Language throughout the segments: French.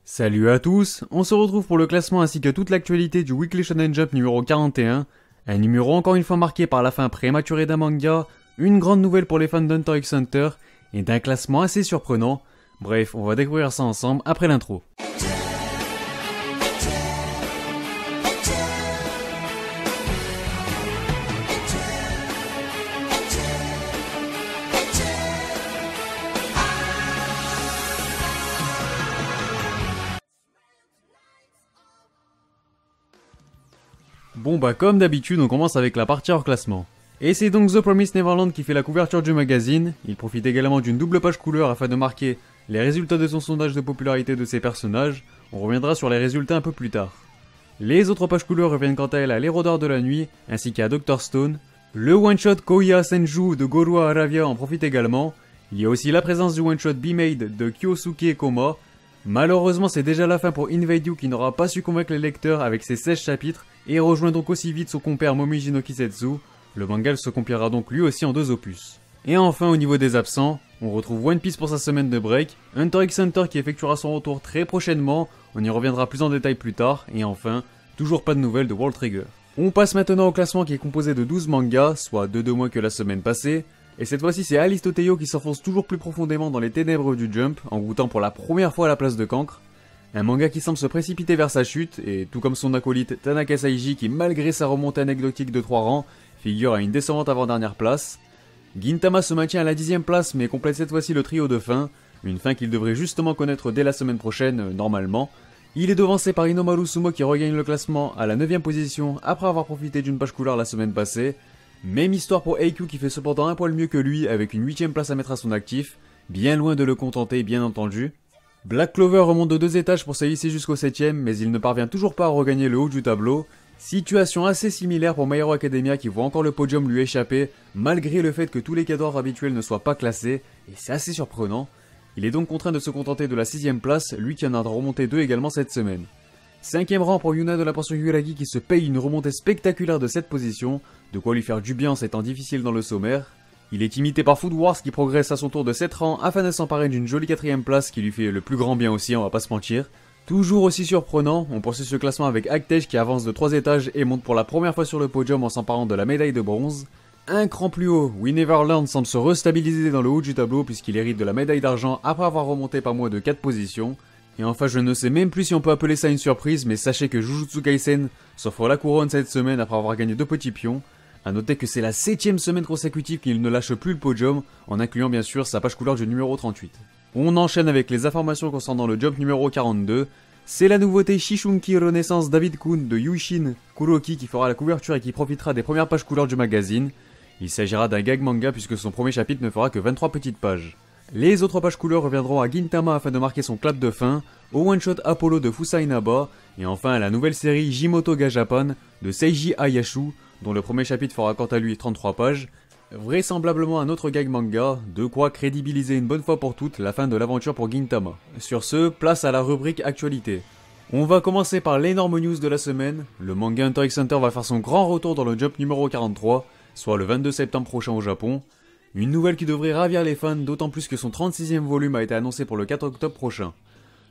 Salut à tous, on se retrouve pour le classement ainsi que toute l'actualité du Weekly Shonen Jump numéro 41. Un numéro encore une fois marqué par la fin prématurée d'un manga, une grande nouvelle pour les fans d'Hunter x Hunter, et d'un classement assez surprenant. Bref, on va découvrir ça ensemble après l'intro. Bon bah comme d'habitude on commence avec la partie hors classement. Et c'est donc The Promised Neverland qui fait la couverture du magazine, il profite également d'une double page couleur afin de marquer les résultats de son sondage de popularité de ses personnages, on reviendra sur les résultats un peu plus tard. Les autres pages couleurs reviennent quant à elles à l'Hérodeur de la Nuit, ainsi qu'à Dr Stone. Le one-shot Koya Senju de Gorua Aravia en profite également, il y a aussi la présence du one-shot B-Made de Kyosuke Koma. Malheureusement c'est déjà la fin pour Invade You qui n'aura pas su convaincre les lecteurs avec ses 16 chapitres, et rejoint donc aussi vite son compère Momiji no Kisetsu. Le manga se compliera donc lui aussi en 2 opus. Et enfin au niveau des absents, on retrouve One Piece pour sa semaine de break, Hunter x Hunter qui effectuera son retour très prochainement, on y reviendra plus en détail plus tard, et enfin, toujours pas de nouvelles de World Trigger. On passe maintenant au classement qui est composé de 12 mangas, soit 2 de moins que la semaine passée, et cette fois-ci c'est Aristoteio qui s'enfonce toujours plus profondément dans les ténèbres du Jump, en goûtant pour la première fois la place de cancre. Un manga qui semble se précipiter vers sa chute, et tout comme son acolyte Tanaka Saiji qui malgré sa remontée anecdotique de 3 rangs, figure à une décevante avant-dernière place. Gintama se maintient à la 10ème place mais complète cette fois-ci le trio de fin, une fin qu'il devrait justement connaître dès la semaine prochaine, normalement. Il est devancé par Inomaru Sumo qui regagne le classement à la 9ème position après avoir profité d'une page couleur la semaine passée. Même histoire pour Eikyu qui fait cependant un poil mieux que lui avec une 8ème place à mettre à son actif, bien loin de le contenter bien entendu. Black Clover remonte de 2 étages pour s'hisser jusqu'au 7ème, mais il ne parvient toujours pas à regagner le haut du tableau. Situation assez similaire pour My Hero Academia qui voit encore le podium lui échapper, malgré le fait que tous les cadres habituels ne soient pas classés, et c'est assez surprenant. Il est donc contraint de se contenter de la 6ème place, lui qui en a remonté 2 également cette semaine. 5ème rang pour Yuna de la pension Yuragi qui se paye une remontée spectaculaire de cette position, de quoi lui faire du bien en ces temps difficiles dans le sommaire. Il est imité par Food Wars qui progresse à son tour de 7 rangs afin de s'emparer d'une jolie 4ème place qui lui fait le plus grand bien aussi, on va pas se mentir. Toujours aussi surprenant, on poursuit ce classement avec Actej qui avance de 3 étages et monte pour la première fois sur le podium en s'emparant de la médaille de bronze. Un cran plus haut, We Never Learn semble se restabiliser dans le haut du tableau puisqu'il hérite de la médaille d'argent après avoir remonté pas moins de 4 positions. Et enfin je ne sais même plus si on peut appeler ça une surprise, mais sachez que Jujutsu Kaisen s'offre la couronne cette semaine après avoir gagné 2 petits pions. A noter que c'est la 7ème semaine consécutive qu'il ne lâche plus le podium, en incluant bien sûr sa page couleur du numéro 38. On enchaîne avec les informations concernant le Jump numéro 42. C'est la nouveauté Shishunki Renaissance David Kun de Yushin Kuroki qui fera la couverture et qui profitera des premières pages couleurs du magazine. Il s'agira d'un gag manga puisque son premier chapitre ne fera que 23 petites pages. Les autres pages couleurs reviendront à Gintama afin de marquer son clap de fin, au one-shot Apollo de Fusai Naba, et enfin à la nouvelle série Jimoto Ga Japan de Seiji Hayashu, dont le premier chapitre fera quant à lui 33 pages, vraisemblablement un autre gag manga, de quoi crédibiliser une bonne fois pour toutes la fin de l'aventure pour Gintama. Sur ce, place à la rubrique actualité. On va commencer par l'énorme news de la semaine, le manga Hunter x Hunter va faire son grand retour dans le Jump numéro 43, soit le 22 septembre prochain au Japon. Une nouvelle qui devrait ravir les fans, d'autant plus que son 36ème volume a été annoncé pour le 4 octobre prochain.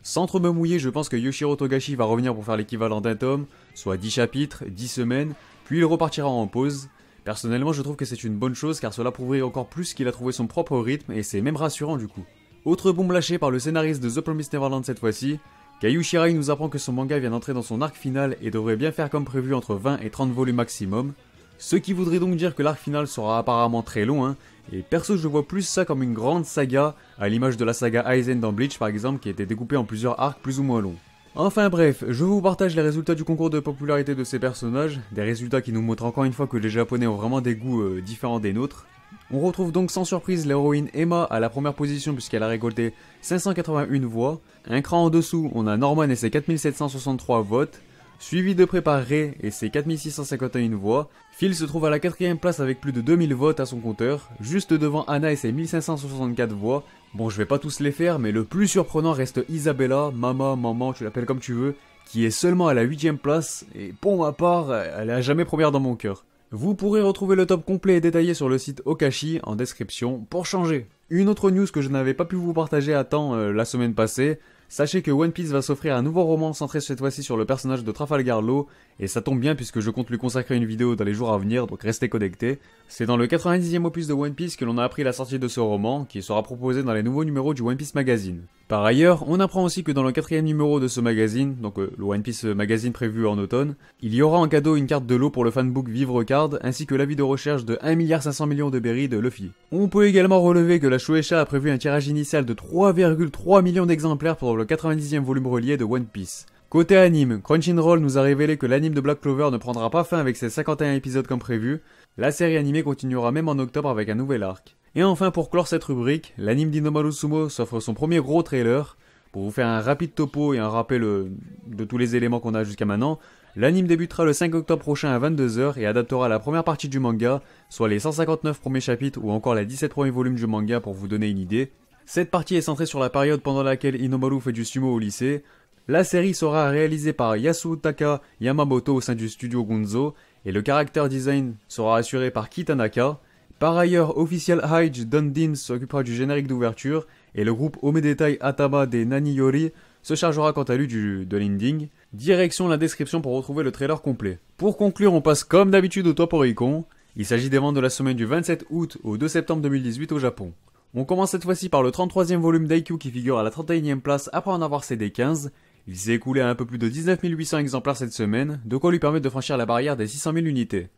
Sans trop me mouiller, je pense que Yoshiro Togashi va revenir pour faire l'équivalent d'un tome, soit 10 chapitres, 10 semaines, puis il repartira en pause. Personnellement, je trouve que c'est une bonne chose car cela prouverait encore plus qu'il a trouvé son propre rythme et c'est même rassurant du coup. Autre bombe lâchée par le scénariste de The Promised Neverland cette fois-ci, Kayu Shirai nous apprend que son manga vient d'entrer dans son arc final et devrait bien faire comme prévu entre 20 et 30 volumes maximum. Ce qui voudrait donc dire que l'arc final sera apparemment très long, et perso je vois plus ça comme une grande saga, à l'image de la saga Aizen dans Bleach par exemple qui était découpée en plusieurs arcs plus ou moins longs. Enfin bref, je vous partage les résultats du concours de popularité de ces personnages, des résultats qui nous montrent encore une fois que les japonais ont vraiment des goûts différents des nôtres. On retrouve donc sans surprise l'héroïne Emma à la première position puisqu'elle a récolté 581 voix. Un cran en dessous, on a Norman et ses 4763 votes, suivi de près par Rei et ses 4651 voix. Phil se trouve à la 4ème place avec plus de 2000 votes à son compteur, juste devant Anna et ses 1564 voix. Bon, je vais pas tous les faire, mais le plus surprenant reste Isabella, maman, tu l'appelles comme tu veux, qui est seulement à la 8ème place, et pour ma part, elle est à jamais première dans mon cœur. Vous pourrez retrouver le top complet et détaillé sur le site Okashi en description pour changer. Une autre news que je n'avais pas pu vous partager à temps la semaine passée, Sachez que One Piece va s'offrir un nouveau roman centré cette fois-ci sur le personnage de Trafalgar Law, et ça tombe bien puisque je compte lui consacrer une vidéo dans les jours à venir, donc restez connectés. C'est dans le 90e opus de One Piece que l'on a appris la sortie de ce roman, qui sera proposé dans les nouveaux numéros du One Piece Magazine. Par ailleurs, on apprend aussi que dans le 4e numéro de ce magazine, donc le One Piece Magazine prévu en automne, il y aura en cadeau une carte de Law pour le fanbook Vivre Card, ainsi que l'avis de recherche de 1,5 milliard de berries de Luffy. On peut également relever que la Shueisha a prévu un tirage initial de 3,3 millions d'exemplaires pour le 90e volume relié de One Piece. Côté anime, Crunchyroll nous a révélé que l'anime de Black Clover ne prendra pas fin avec ses 51 épisodes comme prévu, la série animée continuera même en octobre avec un nouvel arc. Et enfin pour clore cette rubrique, l'anime d'Inomaru Sumo s'offre son premier gros trailer. Pour vous faire un rapide topo et un rappel de tous les éléments qu'on a jusqu'à maintenant, l'anime débutera le 5 octobre prochain à 22h et adaptera la première partie du manga, soit les 159 premiers chapitres ou encore les 17 premiers volumes du manga pour vous donner une idée. Cette partie est centrée sur la période pendant laquelle Inomaru fait du sumo au lycée. La série sera réalisée par Yasutaka Yamamoto au sein du studio Gonzo, et le character design sera assuré par Kitanaka. Par ailleurs, Official Hige Dundin s'occupera du générique d'ouverture, et le groupe Omedetai Atama des Naniyori se chargera quant à lui de l'ending. Direction la description pour retrouver le trailer complet. Pour conclure, on passe comme d'habitude au top Oricon. Il s'agit des ventes de la semaine du 27 août au 2 septembre 2018 au Japon. On commence cette fois-ci par le 33e volume d'Haikyuu qui figure à la 31e place après en avoir cédé 15. Il s'est écoulé à un peu plus de 19 800 exemplaires cette semaine, de quoi lui permettre de franchir la barrière des 600 000 unités.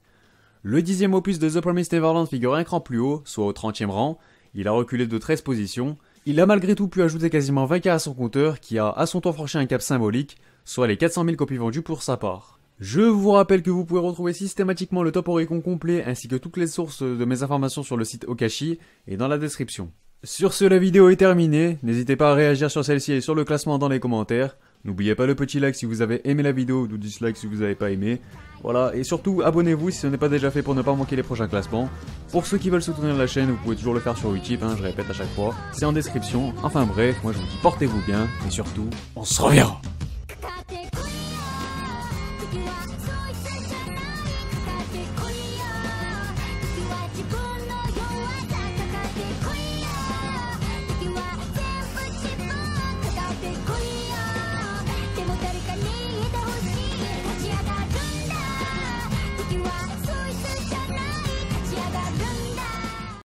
Le 10e opus de The Promised Neverland figure un cran plus haut, soit au 30e rang. Il a reculé de 13 positions. Il a malgré tout pu ajouter quasiment 20 cas à son compteur, qui a à son tour franchi un cap symbolique, soit les 400 000 copies vendues pour sa part. Je vous rappelle que vous pouvez retrouver systématiquement le top Oricon complet ainsi que toutes les sources de mes informations sur le site Okashi et dans la description. Sur ce, la vidéo est terminée, n'hésitez pas à réagir sur celle-ci et sur le classement dans les commentaires. N'oubliez pas le petit like si vous avez aimé la vidéo ou le dislike si vous n'avez pas aimé. Voilà, et surtout abonnez-vous si ce n'est pas déjà fait pour ne pas manquer les prochains classements. Pour ceux qui veulent soutenir la chaîne, vous pouvez toujours le faire sur Utip, je répète à chaque fois. C'est en description. Enfin bref, moi je vous dis portez-vous bien, et surtout, on se reverra.